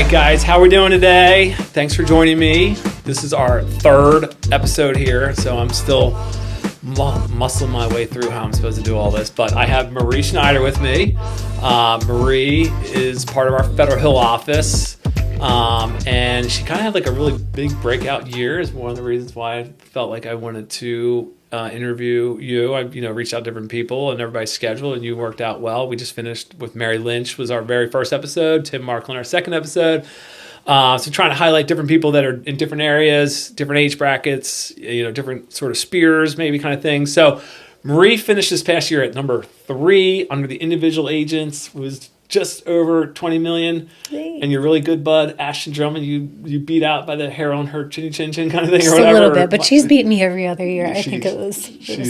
right, guys, how we doing today? Thanks for joining me. This is our third episode here, so I'm still muscling my way through how I'm supposed to do all this. But I have Marie Snyder with me. Marie is part of our Federal Hill office, and she kind of had like a really big breakout year. Is one of the reasons why I felt like I wanted to interview you. I reached out to different people and everybody's schedule, and you worked out well. We just finished with Mary Lynch, was our very first episode. Tim Markland, our second episode. So trying to highlight different people that are in different areas, different age brackets, different sort of spheres, maybe kind of thing. So Marie finished this past year at number 3 under the individual agents, was just over 20 million. Thanks. And you're really good, bud. Ashton Drummond, you beat out by the hair on her chinny chin chin kind of thing, Just or whatever. a little bit, but she's beaten me every other year. I think it was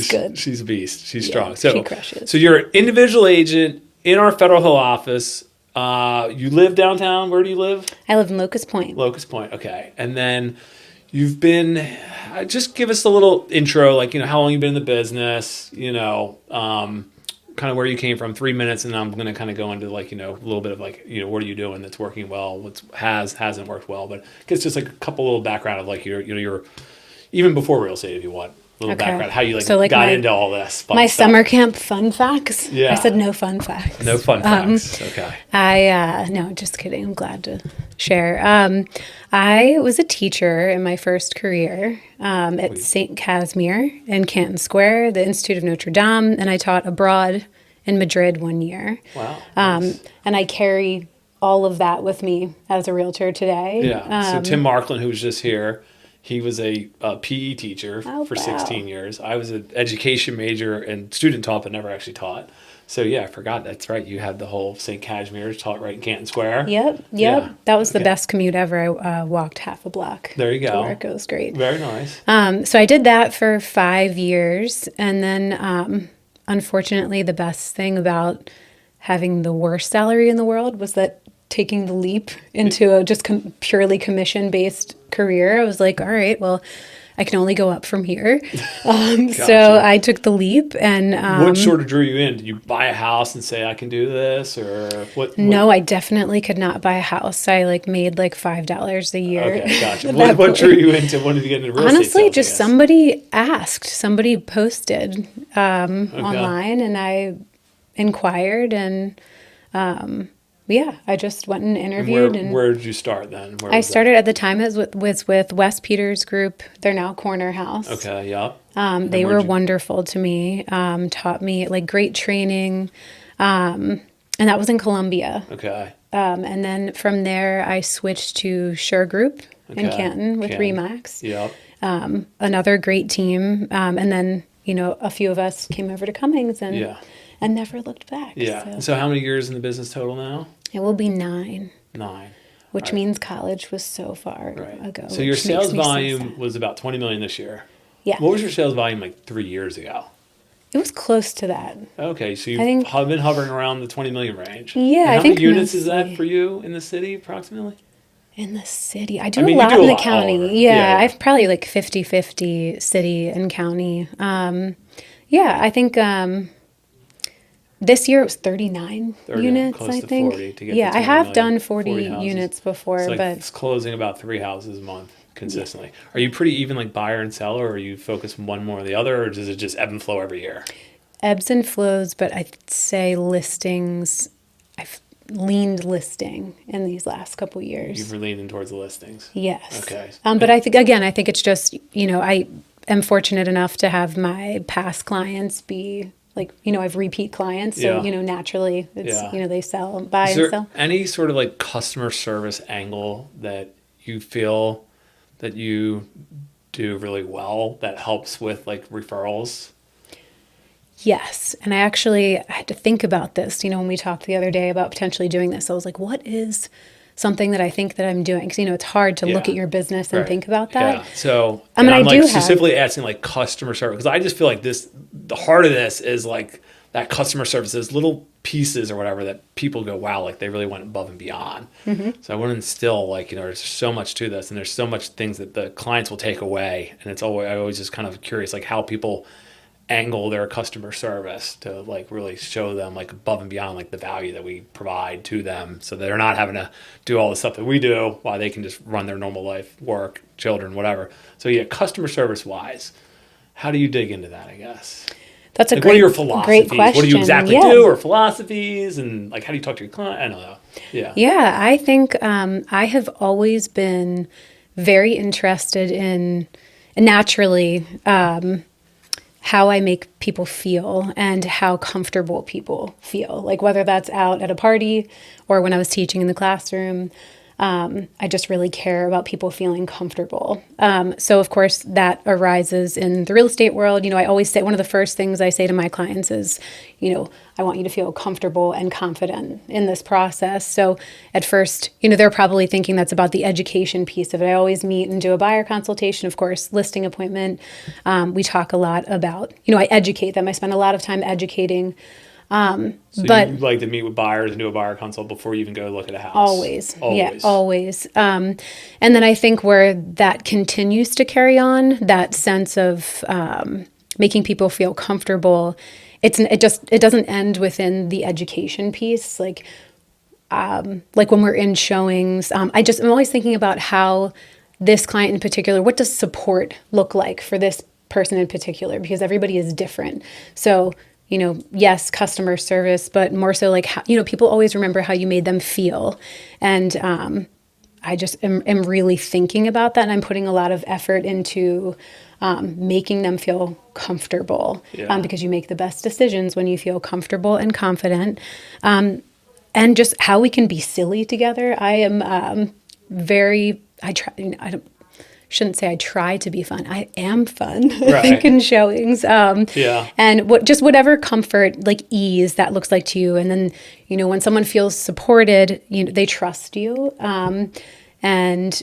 good. She's a beast. She's Yeah, strong. So she crushes. So you're an individual agent in our Federal Hill office. You live downtown. Where do you live? I live in Locust Point. Locust Point. Okay. And then you've been, just give us a little intro, like, how long you've been in the business, kind of where you came from, 3 minutes. And I'm going to kind of go into like, a little bit of like, what are you doing that's working well? What hasn't worked well, but it's just like a couple little background of like, your even before real estate, if you want. Little background, how you got into all this fun my stuff. Summer camp fun facts. Yeah. I said no fun facts. No fun facts. Okay. No, just kidding. I'm glad to share. I was a teacher in my first career at St. Casimir in Canton Square, the Institute of Notre Dame, and I taught abroad in Madrid 1 year. Wow. Nice. And I carry all of that with me as a realtor today. Yeah. So Tim Markland, who was just here, he was a PE teacher for 16 years. I was an education major and student taught, but never actually taught. So yeah, I forgot. That's right. You had the whole St. Casimir taught right in Canton Square. Yep. Yeah. That was the best commute ever. I walked half a block. There you go. To work. It was great. Very nice. So I did that for 5 years. And then unfortunately, the best thing about having the worst salary in the world was that taking the leap into a just purely commission-based career, I was like, all right, well, I can only go up from here. Gotcha. So I took the leap. And what sort of drew you in? Did you buy a house and say, I can do this? Or what? No, I definitely could not buy a house. I made like $5 a year. Okay, gotcha. What drew you into wanting to get into real estate? Honestly, just somebody posted online, and I inquired, and I just went and interviewed. And where did you start then? I started at the time it was with Wes Peters Group. They're now Corner House. Okay, yeah. They were wonderful to me. Taught me like great training, and that was in Columbia. Okay. And then from there, I switched to Sure Group in Canton with Remax. Yep. Another great team, and then a few of us came over to Cummings and never looked back. Yeah. So how many years in the business total now? It will be 9. 9. Which means college was so far ago. So your sales volume was about 20 million this year. Yeah. What was your sales volume like 3 years ago? It was close to that. Okay, so you've been hovering around the 20 million range. Yeah, and I how think many units is that for you in the city approximately? In the city? I do a lot in the county. Yeah, I've probably like 50-50 city and county. I think this year it was 39 units, close I to think. 40 to get to I 20 have million, done 40 houses. units before, so but it's closing about 3 houses a month consistently. Yeah. Are you pretty even like buyer and seller, or are you focused on one more or the other, or does it just ebb and flow every year? Ebbs and flows, but I'd say listings, I've leaned listing in these last couple years. You've leaned towards the listings? Yes. Okay. But I think it's just, I am fortunate enough to have my past clients be like, I've repeat clients. So, naturally it's, they sell, buy and sell. Is there any sort of like customer service angle that you feel that you do really well that helps with like referrals? Yes. And I had to think about this, when we talked the other day about potentially doing this. I was like, what is something that I think that I'm doing? Because, it's hard to look at your business and think about that. Yeah. So I'm specifically asking like customer service, because I just feel like the heart of this is like that customer service, those little pieces or whatever that people go, wow, like they really went above and beyond. Mm-hmm. So I want to instill like, there's so much to this, and there's so much things that the clients will take away. And I always just kind of curious, like how people angle their customer service to like really show them like above and beyond like the value that we provide to them, so they're not having to do all the stuff that we do while they can just run their normal life, work, children, whatever. So yeah, customer service wise, how do you dig into that, I guess? That's a Like, great, what are your philosophies? great question. What do you exactly Yeah. do, or philosophies, and like how do you talk to your client? I don't know. Yeah. Yeah, I think I have always been very interested in, naturally, how I make people feel and how comfortable people feel. Like whether that's out at a party or when I was teaching in the classroom, I just really care about people feeling comfortable. So of course that arises in the real estate world. I always say, one of the first things I say to my clients is, I want you to feel comfortable and confident in this process. So at first, they're probably thinking that's about the education piece of it. I always meet and do a buyer consultation, of course, listing appointment. We talk a lot about, I educate them. I spend a lot of time educating. But you like to meet with buyers and do a buyer consult before you even go look at a house? Always. Yeah, always. And then I think where that continues to carry on, that sense of making people feel comfortable, it doesn't end within the education piece. Like when we're in showings, I'm always thinking about how this client in particular, what does support look like for this person in particular, because everybody is different. So yes, customer service, but more so like, how, people always remember how you made them feel. And I just am really thinking about that. And I'm putting a lot of effort into making them feel comfortable, because you make the best decisions when you feel comfortable and confident. And just how we can be silly together. I am shouldn't say I try to be fun. I am fun, I think, in showings. And whatever comfort, like ease that looks like to you. And then, when someone feels supported, they trust you. And,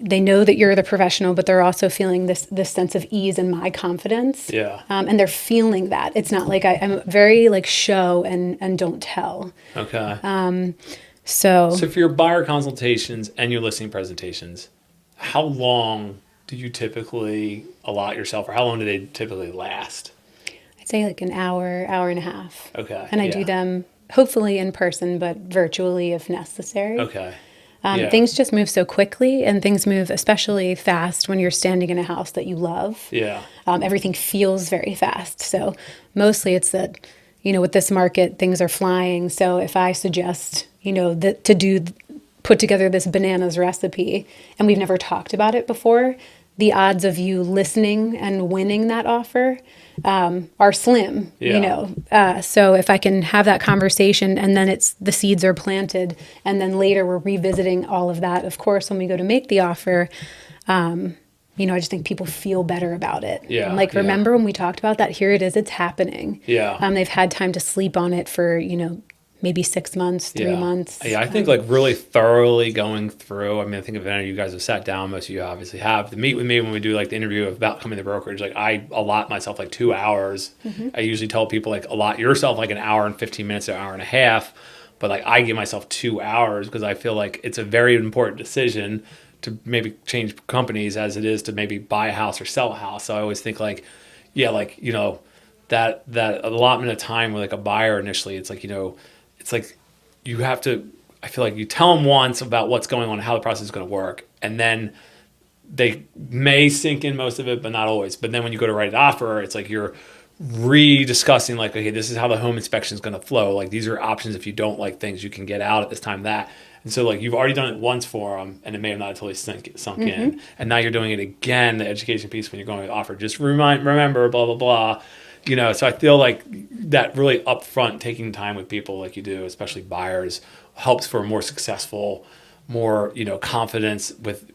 they know that you're the professional, but they're also feeling this sense of ease and my confidence. Yeah. And they're feeling that. It's not like I'm very like show and don't tell. Okay. So for your buyer consultations and your listing presentations, how long do you typically allot yourself, or how long do they typically last? I'd say like an hour, hour and a half. Okay. And I do them hopefully in person, but virtually if necessary. Okay. Things just move so quickly, and things move especially fast when you're standing in a house that you love. Yeah. Everything feels very fast. So mostly it's that, with this market, things are flying. So if I suggest, put together this bananas recipe and we've never talked about it before, the odds of you listening and winning that offer are slim, so if I can have that conversation and then the seeds are planted, and then later we're revisiting all of that, of course, when we go to make the offer, I just think people feel better about it. Yeah. And remember when we talked about that? Here it is, it's happening. Yeah. They've had time to sleep on it for, maybe 6 months, 3 months. Yeah, I think really thoroughly going through. I mean, I think if any of you guys have sat down, most of you obviously have, to meet with me when we do the interview about coming to brokerage. I allot myself 2 hours. Mm-hmm. I usually tell people allot yourself an hour and 15 minutes, an hour and a half. But I give myself 2 hours because I feel like it's a very important decision to maybe change companies as it is to maybe buy a house or sell a house. So I always think that allotment of time with a buyer initially, it's you have to, I feel like you tell them once about what's going on and how the process is going to work. And then they may sink in most of it, but not always. But then when you go to write an offer, it's you're rediscussing okay, this is how the home inspection is going to flow. These are options. If you don't like things, you can get out at this time, that. And so you've already done it once for them and it may have not totally sunk mm-hmm. in. And now you're doing it again, the education piece, when you're going to offer. Just remember, blah, blah, blah. So I feel that really upfront taking time with people like you do, especially buyers, helps for a more successful, more, confidence with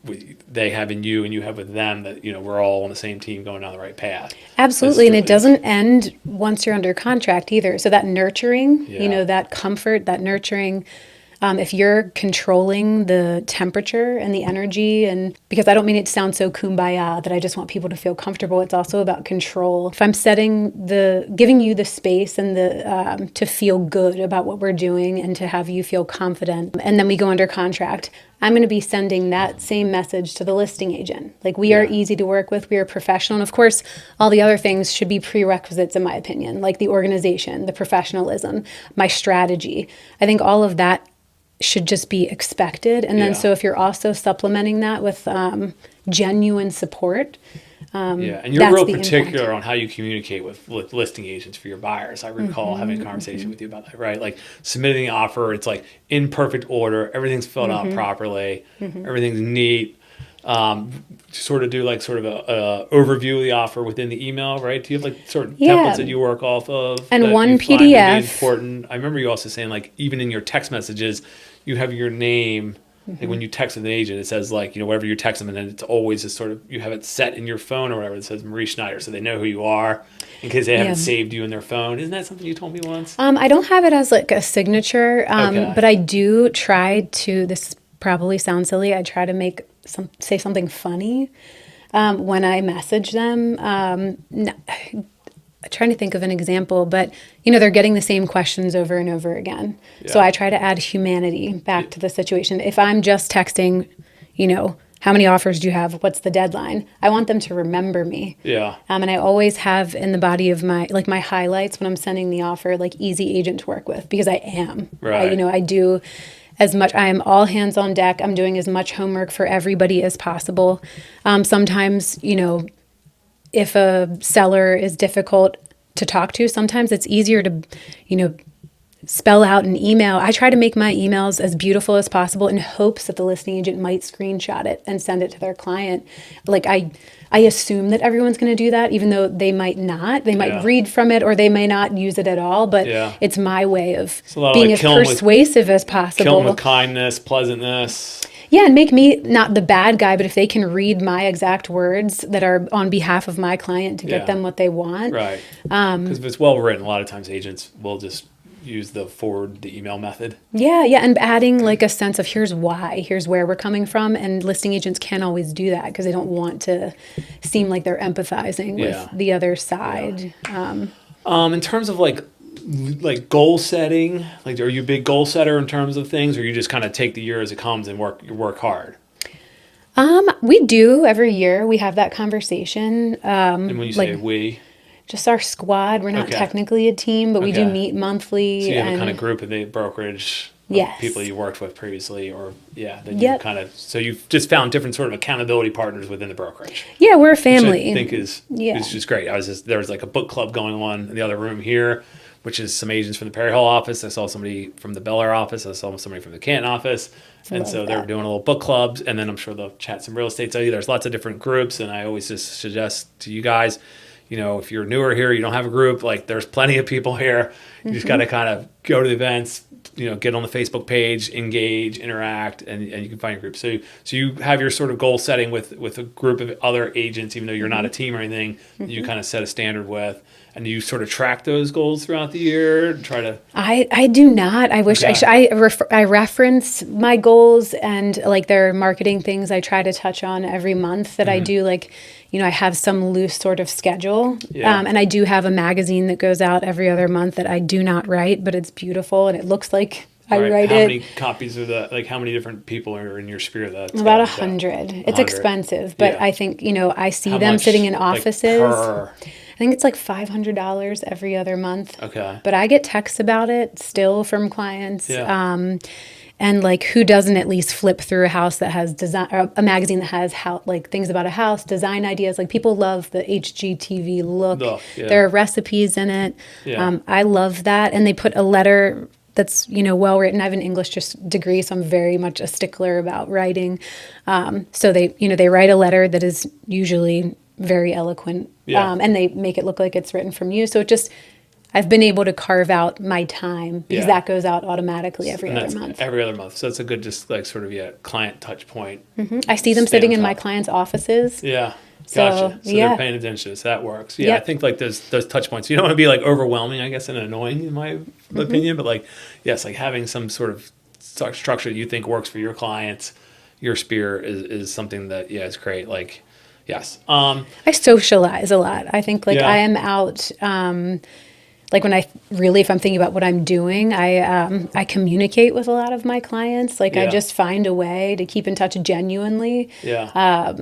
they have in you and you have with them, that, we're all on the same team going down the right path. Absolutely. And it doesn't end once you're under contract either. So that nurturing, that comfort, that nurturing, If you're controlling the temperature and the energy, and because I don't mean it to sound so kumbaya that I just want people to feel comfortable, it's also about control. If I'm giving you the space and to feel good about what we're doing and to have you feel confident, and then we go under contract, I'm going to be sending that same message to the listing agent. Like, we are easy to work with, we are professional. And of course, all the other things should be prerequisites, in my opinion, like the organization, the professionalism, my strategy. I think all of that should just be expected. And then so if you're also supplementing that with genuine support, and you're real particular on how you communicate with listing agents for your buyers. I recall having a conversation with you about that, right? Like, submitting the offer, it's like in perfect order, everything's filled out properly, everything's neat. Sort of do a overview of the offer within the email, right? Do you have like sort of templates that you work off of? And one PDF. Important. I remember you also saying, like, even in your text messages, you have your name. Like, when you text with an agent, it says, like, whatever you text them, and then it's always just sort of, you have it set in your phone or whatever. It says Marie Snyder, so they know who you are in case they haven't saved you in their phone. Isn't that something you told me once? I don't have it as like a signature, but I do try to. This probably sounds silly. I try to say something funny when I message them. I'm trying to think of an example, but they're getting the same questions over and over again. Yeah. So I try to add humanity back to the situation. If I'm just texting, how many offers do you have? What's the deadline? I want them to remember me. Yeah. And I always have in the body of my highlights when I'm sending the offer, like, easy agent to work with, because I am. Right. I do as much. I am all hands on deck. I'm doing as much homework for everybody as possible. Sometimes, if a seller is difficult to talk to, sometimes it's easier to, spell out an email. I try to make my emails as beautiful as possible in hopes that the listing agent might screenshot it and send it to their client. Like, I assume that everyone's going to do that, even though they might not. They might read from it, or they may not use it at all. But it's my way of being as persuasive as possible. Kill them with kindness, pleasantness. Yeah, and make me not the bad guy, but if they can read my exact words that are on behalf of my client to get them what they want. Right. Because if it's well written, a lot of times agents will just use the email method. Yeah, and adding like a sense of here's why, here's where we're coming from. And listing agents can't always do that because they don't want to seem like they're empathizing with the other side. Yeah. In terms of like goal setting, like, are you a big goal setter in terms of things, or you just kind of take the year as it comes and work hard? We do every year. We have that conversation. And when you say we, just our squad. We're not technically a team, but we do meet monthly. So you have a kind of group in the brokerage of people you worked with previously, or you kind of, so you've just found different sort of accountability partners within the brokerage. Yeah, we're a family. Which I think is just great. There was like a book club going on in the other room here, which is some agents from the Perry Hall office. I saw somebody from the Bel Air office. I saw somebody from the Canton office. And so they were doing a little book clubs. And then I'm sure they'll chat some real estate. So there's lots of different groups. And I always just suggest to you guys, if you're newer here, you don't have a group, like, there's plenty of people here. You just got to kind of go to the events, get on the Facebook page, engage, interact, and you can find your group. So you have your sort of goal setting with a group of other agents, even though you're not a team or anything, you kind of set a standard with. And you sort of track those goals throughout the year and try to... I do not. I wish I reference my goals, and like there are marketing things I try to touch on every month that I do, like, I have some loose sort of schedule. Yeah. And I do have a magazine that goes out every other month that I do not write, but it's beautiful and it looks like I write it. How many copies of that? Like, how many different people are in your sphere? About 100. It's expensive, but I think, I see them sitting in offices. I think it's like $500 every other month. Okay. But I get texts about it still from clients. Yeah. And like, who doesn't at least flip through a house that has design, or a magazine that has things about a house, design ideas. Like, people love the HGTV look. There are recipes in it. Yeah. I love that. And they put a letter that's, well written. I have an English degree, so I'm very much a stickler about writing. So they write a letter that is usually very eloquent. Yeah. And they make it look like it's written from you. So I've been able to carve out my time because that goes out automatically every other month. Every other month. So it's a good, just like sort of, client touch point. Mm-hmm. I see them sitting in my clients' offices. Yeah. Gotcha. So they're paying attention. So that works. Yeah. Yep. I think like those touch points, you don't want to be like overwhelming, I guess, and annoying in my opinion, but like, yes, like having some sort of structure that you think works for your clients, your sphere is something that, yeah, it's great. Like, yes. I socialize a lot. I think like Yeah. I am out, like when if I'm thinking about what I'm doing, I communicate with a lot of my clients. Like I Yeah. just find a way to keep in touch genuinely. Yeah.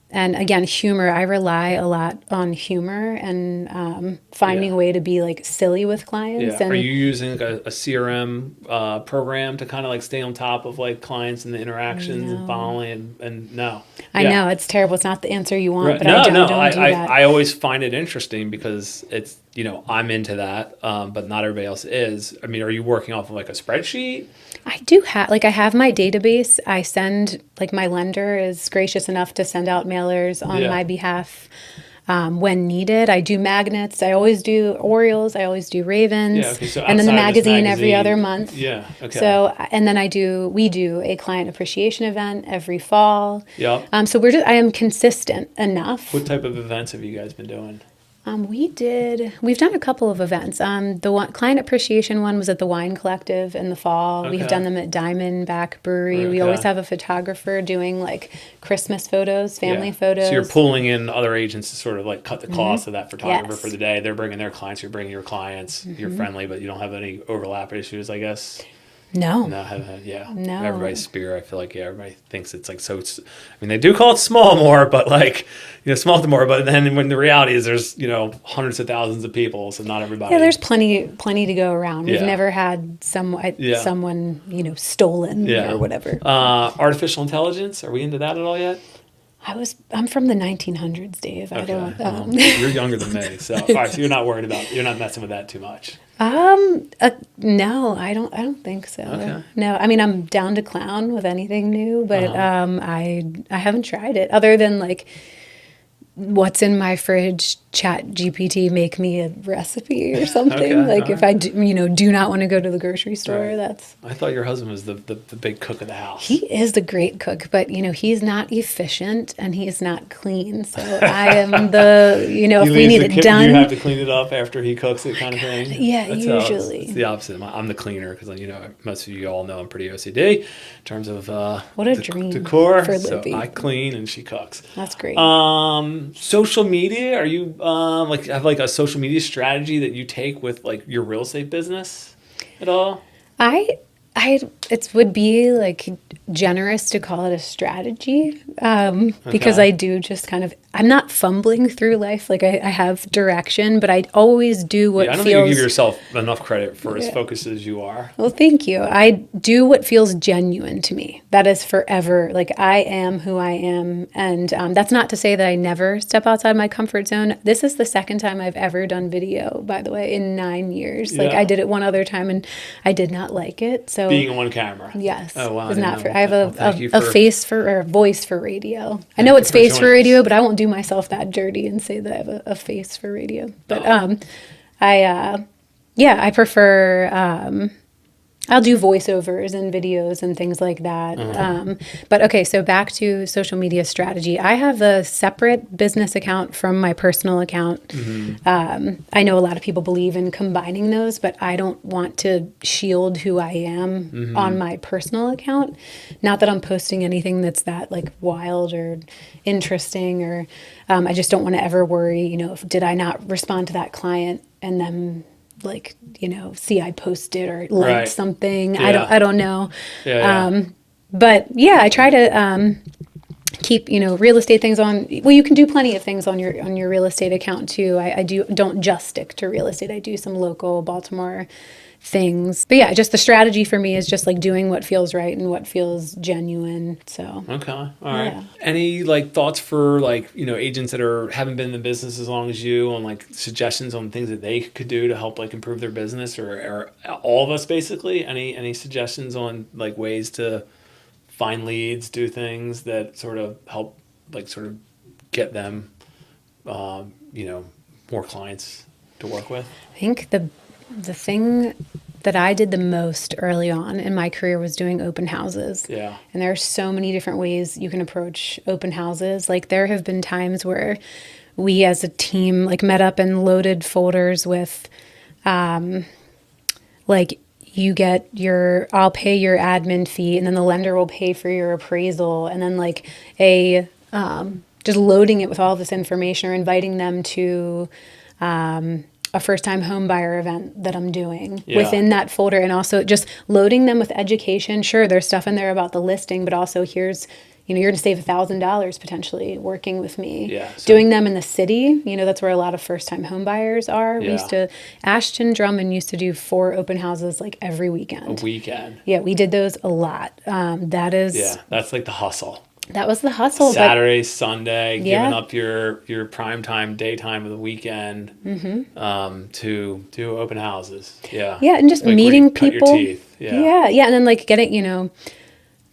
And again, humor, I rely a lot on humor and finding Yeah. a way to be like silly with clients. Yeah. And Are you using like a CRM program to kind of like stay on top of like clients and the interactions and following and no. I Yeah. know it's terrible. It's not the answer you want, Right. but No, I no. don't do that. I always find it interesting because it's, I'm into that, but not everybody else is. I mean, are you working off of like a spreadsheet? I do have, like, I have my database. I send, like, my lender is gracious enough to send out mailers on Yeah. my behalf when needed. I do magnets. I always do Orioles. I always do Ravens. Yeah. Okay. So And then the outside of this magazine every other month. Yeah. Okay. So, and then we do a client appreciation event every fall. Yep. So I am consistent enough. What type of events have you guys been doing? We've done a couple of events. The one client appreciation one was at the Wine Collective in the fall. We've Okay. done them at Diamondback Brewery. We Okay. always have a photographer doing like Christmas photos, family Yeah. photos. So you're pulling in other agents to sort of like cut the cost of that photographer Yes. for the day. They're bringing their clients. You're bringing your clients. You're friendly, but you don't have any overlap issues, I guess. No. No, haven't. Yeah. No. Everybody's spear. I feel like everybody thinks it's like so. I mean, they do call it small more, but like small to more. But then when the reality is, there's hundreds of thousands of people, so not everybody. Yeah, there's plenty to go around. We've Yeah. never had someone stolen Yeah. or whatever. Artificial intelligence. Are we into that at all yet? I'm from the 1900s, Dave. I don't. You're younger than me, so all right. So you're not messing with that too much. No, I don't think so. Okay. No, I mean I'm down to clown with anything new, but I haven't tried it other than like what's in my fridge. Chat GPT make me a recipe or something. Okay, Like all if I do not want to go to the grocery store, Right. that's. I thought your husband was the big cook of the house. He is the great cook, but he's not efficient and he's not clean. So I am the if He we leaves need the it kitchen, done. you have to clean it up after he cooks it, kind of thing. Yeah, That's usually. it's the opposite. I'm the cleaner because most of you all know I'm pretty OCD in terms of What a dream decor. for So Libby. I clean and she cooks. That's great. Social media. Are you have like a social media strategy that you take with like your real estate business at all? It would be like generous to call it a strategy because Okay. I do just kind of I'm not fumbling through life. Like I have direction, but I always do what Yeah, I don't feels. think you give yourself enough credit for as focused as you are. Well, thank you. I do what feels genuine to me. That is forever. Like I am who I am, and that's not to say that I never step outside my comfort zone. This is the second time I've ever done video, by the way, in 9 years. Like Yeah. I did it one other time, and I did not like it. So Being on camera. yes, Oh wow. it's not for. I have Well, thank you a for- face for or a voice for radio. I Thank know you it's for face for joining radio, us. but I won't do myself that dirty and say that I have a face for radio. But Oh. I prefer. I'll do voiceovers and videos and things like that. But okay, so back to social media strategy. I have a separate business account from my personal account. I know a lot of people believe in combining those, but I don't want to shield who I am on my personal account. Not that I'm posting anything that's that like wild or interesting, or I just don't want to ever worry, did I not respond to that client and then see I posted or liked Right. something. Yeah. I don't know. Yeah. But yeah, I try to keep, real estate things on. Well, you can do plenty of things on your real estate account too. I don't just stick to real estate. I do some local Baltimore things. But yeah, just the strategy for me is just like doing what feels right and what feels genuine. So Okay. All right. Yeah. Any like thoughts for like, agents that haven't been in the business as long as you on like suggestions on things that they could do to help like improve their business or all of us basically? Any suggestions on like ways to find leads, do things that sort of help like sort of get them more clients to work with? I think the thing that I did the most early on in my career was doing open houses. Yeah. And there are so many different ways you can approach open houses. Like there have been times where we as a team like met up and loaded folders with like I'll pay your admin fee, and then the lender will pay for your appraisal, and then like a just loading it with all this information or inviting them to a first-time home buyer event that I'm doing within that folder, and also just loading them with education. Sure, there's stuff in there about the listing, but also here's, you're going to save $1,000 potentially working with me. Yeah, so doing them in the city, that's where a lot of first-time home buyers are. Yeah. Ashton Drummond used to do 4 open houses like every weekend. A weekend. Yeah, we did those a lot. That's like the hustle. That was the hustle. Saturday, Sunday, Yeah. giving up your prime time, daytime of the weekend to do open houses. Yeah. Yeah, and just Like where meeting you cut people. your teeth. Yeah. Yeah, and then like getting,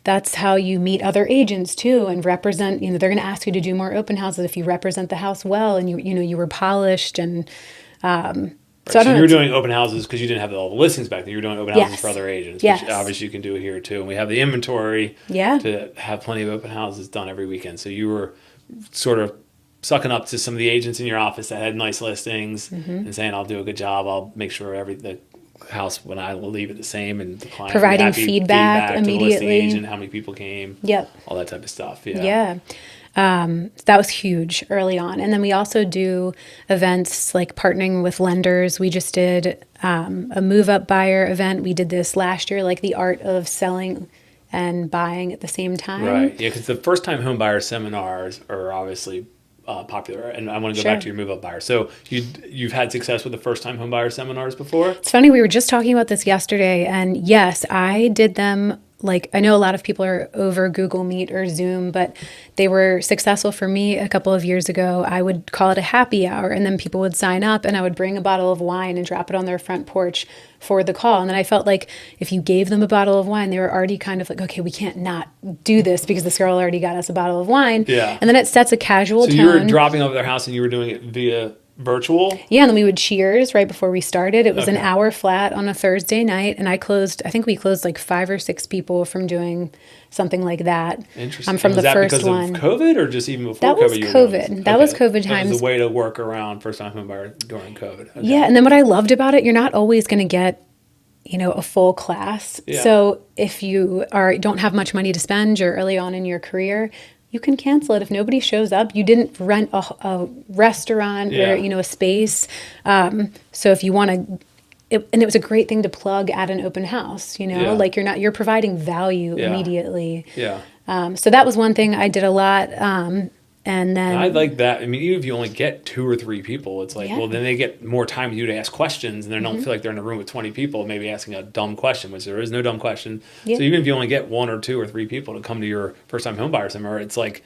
that's how you meet other agents too and represent, they're going to ask you to do more open houses if you represent the house well and you were polished and So you were doing open houses because you didn't have all the listings back then. You were doing open houses Yes. for other agents, Yes. which obviously you can do here too. And we have the inventory to have plenty of open houses done every weekend. So you were sort of sucking up to some of the agents in your office that had nice listings and saying, I'll do a good job. I'll make sure the house, when I will leave it the same, and the client providing happy, feedback to the listing immediately. agent, how many people came, all that type of stuff. Yeah. That was huge early on. And then we also do events like partnering with lenders. We just did a move-up buyer event. We did this last year, like the art of selling and buying at the same time. Right. Yeah, because the first-time home buyer seminars are obviously popular. And I want to go back to your move-up buyer. So you've had success with the first-time home buyer seminars before? It's funny. We were just talking about this yesterday. And yes, I did them. Like, I know a lot of people are over Google Meet or Zoom, but they were successful for me a couple of years ago. I would call it a happy hour, and then people would sign up, and I would bring a bottle of wine and drop it on their front porch for the call. And then I felt like if you gave them a bottle of wine, they were already kind of like, okay, we can't not do this because this girl already got us a bottle of wine. Yeah. And then it sets a casual tone. So you were dropping over their house, and you were doing it via virtual? Yeah, and then we would cheers right before we started. It was an hour flat on a Thursday night, and I think we closed like 5 or 6 people from doing something like that. Interesting. From was the that first because one. of COVID or just even before That COVID? was COVID. That was COVID That times. was a way to work around first-time home buyer during COVID. Okay. Yeah, and then what I loved about it, you're not always going to get a full class. Yeah. So if you don't have much money to spend, you're early on in your career, you can cancel it if nobody shows up. You didn't rent a restaurant or a space. So if you want to, and it was a great thing to plug at an open house. Like you're providing value immediately. Yeah. So that was one thing I did a lot. And then I like that. I mean, even if you only get 2 or 3 people, it's like, well, then they get more time with you to ask questions, and they don't feel like they're in a room with 20 people, maybe asking a dumb question, which there is no dumb question. Yeah. So even if you only get 1 or 2 or 3 people to come to your first-time home buyer seminar, it's like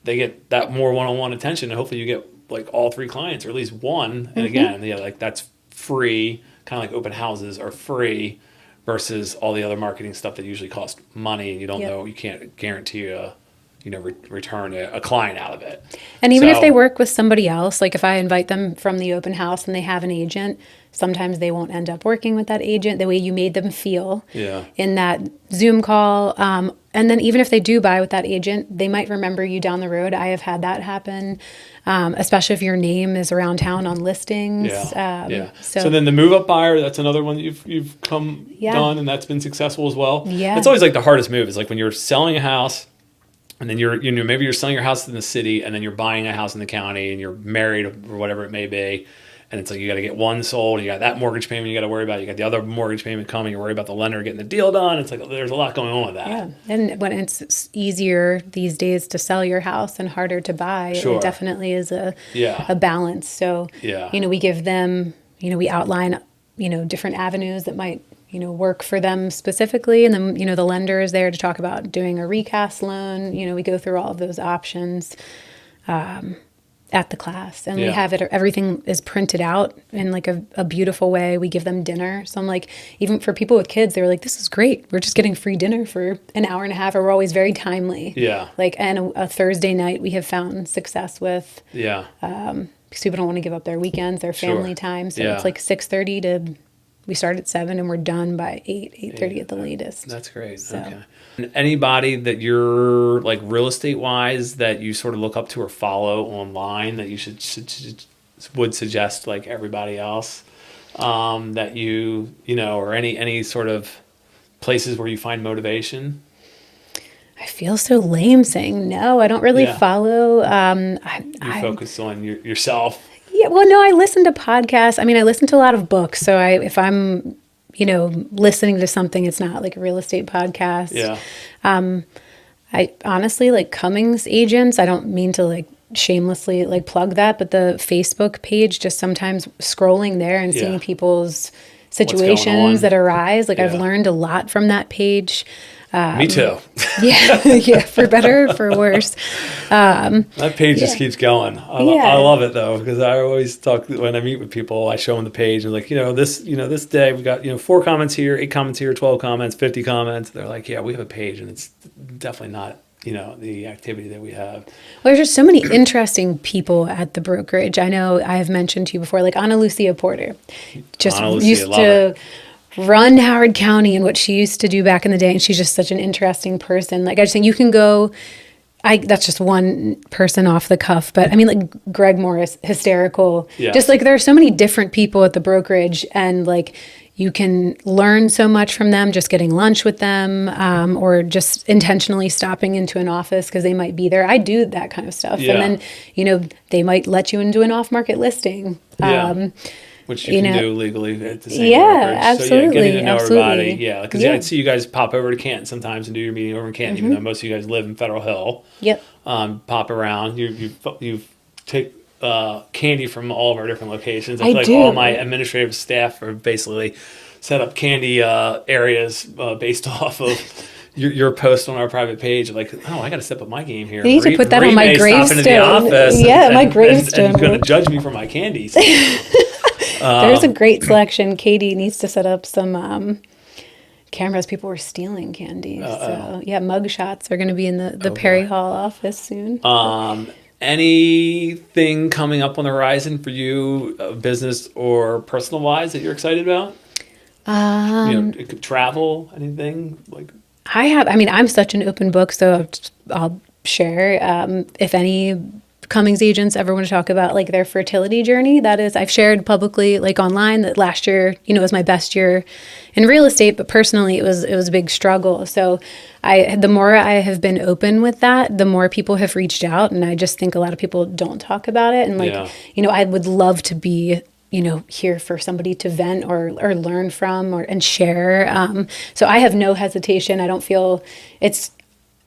they get that more one-on-one attention, and hopefully you get like all 3 clients or at least one. And again, like that's free, kind of like open houses are free versus all the other marketing stuff that usually costs money, and you don't know, you can't guarantee return a client out of it. And even if they work with somebody else, like if I invite them from the open house and they have an agent, sometimes they won't end up working with that agent the way you made them feel in that Zoom call. And then even if they do buy with that agent, they might remember you down the road. I have had that happen, especially if your name is around town on listings. So then the move-up buyer, that's another one that you've done, and that's been successful as well. Yeah. That's always like the hardest move is like when you're selling a house, and then maybe you're selling your house in the city, and then you're buying a house in the county, and you're married or whatever it may be, and it's like you got to get one sold, and you got that mortgage payment you got to worry about, you got the other mortgage payment coming, you worry about the lender getting the deal done. It's like there's a lot going on with that. Yeah, and when it's easier these days to sell your house and harder to buy, it definitely is a balance. So we give them, we outline different avenues that might work for them specifically. And then, the lender is there to talk about doing a recast loan. We go through all of those options at the class. And we have it, everything is printed out in like a beautiful way. We give them dinner. So I'm like, even for people with kids, they were like, this is great. We're just getting free dinner for an hour and a half, or we're always very timely. Yeah. Like, and a Thursday night we have found success with. Yeah. Because people don't want to give up their weekends, their family time. So it's like 6:30 to... We start at 7 and we're done by 8:30 at the latest. That's great. So. Okay. And anybody that you're like real estate wise that you sort of look up to or follow online that you should would suggest like everybody else that you know, or any sort of places where you find motivation? I feel so lame saying no. I don't really Yeah. follow. You focus on yourself. Yeah, well, no, I listen to podcasts. I mean, I listen to a lot of books. So if I'm, listening to something, it's not like a real estate podcast. Yeah. I honestly like Cummings agents. I don't mean to like shamelessly like plug that, but the Facebook page, just sometimes scrolling there and Yeah. seeing people's going on. situations that arise. Like I've Yeah. learned a lot from that page. Me too. Yeah, yeah, for better, or for worse. That page just Yeah. keeps going. I Yeah. love it though, because I always talk when I meet with people. I show them the page and like, this day we got 4 comments here, 8 comments here, 12 comments, 50 comments. They're like, yeah, we have a page, and it's definitely not the activity that we have. Well, there's just so many interesting people at the brokerage. I know I have mentioned to you before, like Ana Lucia Porter, just Ana Lucia, used love to her. run Howard County and what she used to do back in the day. And she's just such an interesting person. Like I just think you can go, that's just one person off the cuff, but I mean like Greg Morris, hysterical. Yeah. Just like there are so many different people at the brokerage, and like you can learn so much from them, just getting lunch with them, or just intentionally stopping into an office because they might be there. I do that kind of stuff. Yeah. And then, they might let you into an off-market listing. Yeah. Which you can know- do legally at the same Yeah, brokerage. So yeah, absolutely, getting to know absolutely. everybody. Yeah, because Yeah. I see you guys pop over to Canton sometimes and do your meeting over in Canton, even though most of you guys live in Federal Hill. Yep. Pop around. You take candy from all of our different locations. I I feel like do. all my administrative staff are basically set up candy areas based off of your post on our private page. Like, oh, I got to step up my game here. You need to put that on my Marie may stop into the gravestone. office Yeah, my and gravestone. going to judge me for my candies. There's a great selection. Katie needs to set up some cameras. People were stealing candy. So yeah, mug shots are going to be in the Perry Hall office soon. Anything coming up on the horizon for you, business or personal wise, that you're excited about? It could travel, anything like. I'm such an open book, so I'll share. If any Cummings agents ever want to talk about like their fertility journey, that is, I've shared publicly, like online, that last year, was my best year in real estate, but personally it was a big struggle. So the more I have been open with that, the more people have reached out, and I just think a lot of people don't talk about it. And like, Yeah. I would love to be here for somebody to vent or learn from and share. So I have no hesitation. I don't feel it's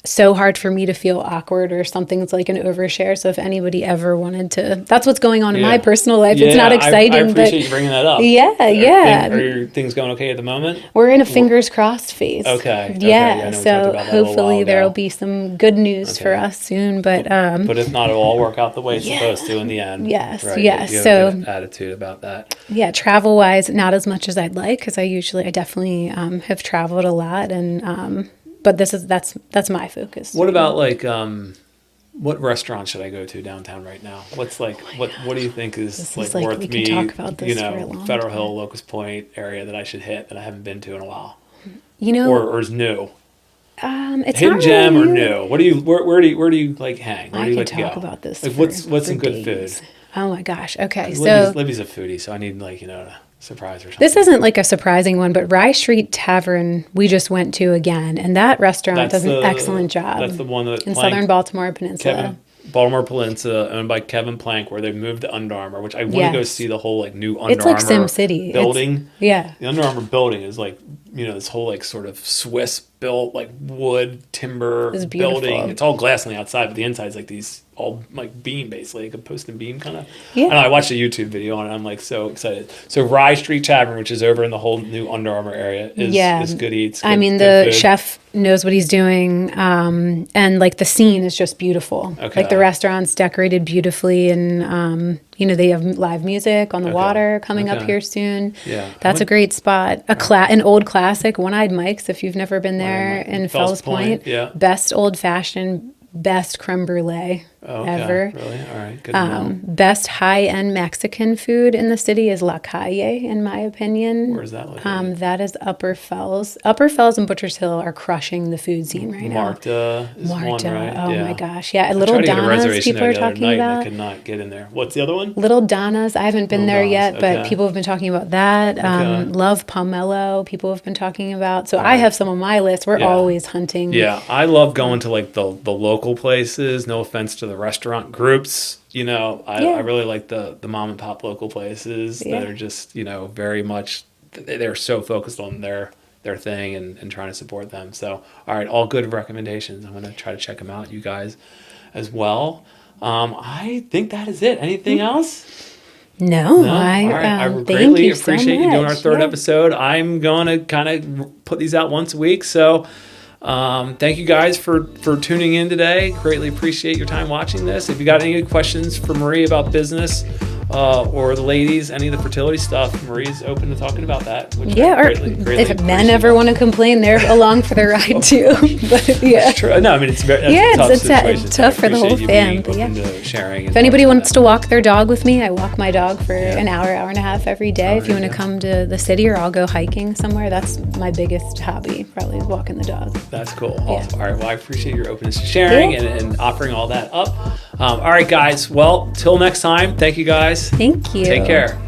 so hard for me to feel awkward or something's like an overshare. So if anybody ever wanted to, that's what's going on in my personal life. It's not exciting. I appreciate you bringing that up. Yeah. Are things going okay at the moment? We're in a fingers crossed phase. Okay. Yeah. I know we talked So about that a little hopefully while there will ago. be some good news for us soon. But if not, it'll all work out the way it's supposed to in the end. Yes, Right. yes. You have So- a good attitude about that. yeah, travel wise, not as much as I'd like, because I definitely have traveled a lot, and but that's my focus. What about like what restaurant should I go to downtown right now? What's like what do you think is This like is like, worth we can me? talk about this for a long Federal time. Hill, Locust Point area that I should hit that I haven't been to in a while, You know, or is new. it's Hidden not gem really or new. new? What do you where do you like hang? Where I do you could like to talk go? about this. Like for, what's for some good days. food? Oh my gosh. Okay, so Libby's a foodie, so I need like a surprise or something. this isn't like a surprising one, but Rye Street Tavern we just went to again, and that restaurant does an excellent job. That's the one that in Plank- southern Baltimore Peninsula. Baltimore Peninsula, owned by Kevin Plank, where they moved to Under Armour, which I want to go Yes. see the whole like new Under It's like Armour SimCity. building. Yeah. The Under Armour building is like this whole like sort of Swiss built like wood timber It's beautiful. building. It's all glass on the outside, but the inside's like these all like beam basically, like a post and beam kind of. Yeah. And I watched a YouTube video on it. I'm like so excited. So Rye Street Tavern, which is over in the whole new Under Armour area, is good eats. I good- mean, good the food. chef knows what he's doing, and like the scene is just beautiful. Okay. Like the restaurant's decorated beautifully, and they have live music on the water coming up Okay. here soon. Yeah. That's a great spot. An old classic, One-Eyed Mike's. If you've never been there One-Eyed Mike. in Fells Fells Point, Point, yeah. best old fashioned, best creme brulee. ever. Really? All right. Good to know. Best high-end Mexican food in the city is La Calle, in my opinion. Where's that located? That is Upper Fells. Upper Fells and Butchers Hill are crushing the food scene right now. Marta is one, right? Oh Yeah. my gosh, yeah. I Little tried to get a Donna's, reservation people there are the other talking night and I about. could not get in there. What's the other one? Little Donna's, I haven't been there Donna's, yet, but okay. people have been talking about that. Okay. Love Pomelo, people have been talking about. So I have some on my list. We're Yeah. always hunting. Yeah, I love going to like the local places. No offense to the restaurant groups. I really like the mom and pop local places that are just, very much, they're so focused on their thing and trying to support them. So, all right, all good recommendations. I'm going to try to check them out, you guys, as well. I think that is it. Anything else? No, All right. I thank greatly you so appreciate you doing our much. third Yeah. episode. I'm going to kind of put these out once a week. So thank you guys for tuning in today. Greatly appreciate your time watching this. If you got any questions for Marie about business or the ladies, any of the fertility stuff, Marie's open to talking about that. Which Yeah, I or greatly if men appreciate. ever want to complain, they're along for the ride too. But yeah. True. No, I mean, it's very Yeah, it's a tough it's situation. tough So I for the whole appreciate you fam, being but open yeah. to sharing. If anybody wants to walk their dog with me, I walk my dog for an hour and a half every day. If you want to come to the city or I'll go hiking somewhere, that's my biggest hobby, probably is walking the dog. That's cool. Awesome. All right. Well, I appreciate your openness to sharing and offering all that up. All right, guys. Well, till next time. Thank you, guys. Thank you. Take care.